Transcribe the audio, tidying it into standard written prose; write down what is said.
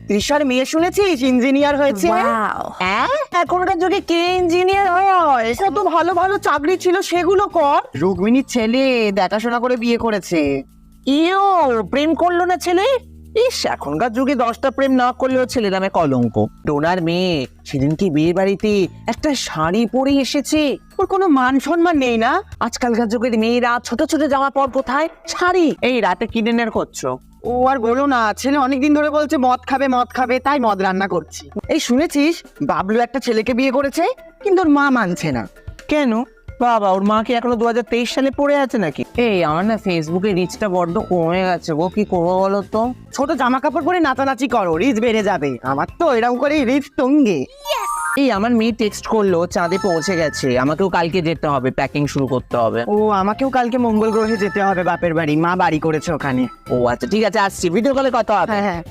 তৃষার মেয়ে শুনেছিস ইঞ্জিনিয়ার হয়েছে? হ্যাঁ, এখনকার যুগে কে ইঞ্জিনিয়ার হয়? কত ভালো ভালো চাকরি ছিল সেগুলো কর। রুক্মিণীর ছেলে দেখাশোনা করে বিয়ে করেছে। ইও, প্রেম করলো না ছেলে? ইস, এখনকার যুগে 10টা প্রেম না করলেও ছেলে নামে কলঙ্ক। ডোনার মেয়ে সেদিন কি বিয়ে বাড়িতে একটা শাড়ি পরে এসেছে, ওর কোনো মান সম্মান নেই না? আজকালকার যুগের মেয়েরা ছোট ছোট জামা পর কোথায়, শাড়ি। এই রাতে কি ডিনার করছো? ও আর বলো না, ছেলে অনেকদিন ধরে বলছে মদ খাবে, তাই মদ রান্না করছি। এই শুনেছিস বাবলু একটা ছেলেকে বিয়ে করেছে, কিন্তু ওর মা মানছে না। কেন বাবা, ওর মা কি এখনো 2023 সালে পড়ে আছে নাকি? এই আমার না ফেসবুকে রিচটা বড্ড কমে গেছে গো, কি করবো বলো তো? ছোট জামা কাপড় পরে নাচানাচি করো, রিচ বেড়ে যাবে। আমার তো এরকম করে রিচ টঙ্গে। এই আমার মেয়ে টেক্সট করলো চাঁদে পৌঁছে গেছে, আমাকেও কালকে যেতে হবে, প্যাকিং শুরু করতে হবে। ও, আমাকেও কালকে মঙ্গল গ্রহে যেতে হবে বাপের বাড়ি, মা বাড়ি করেছে ওখানে। ও আচ্ছা, ঠিক আছে, আসছি, ভিডিও কলে কথা হবে। হ্যাঁ।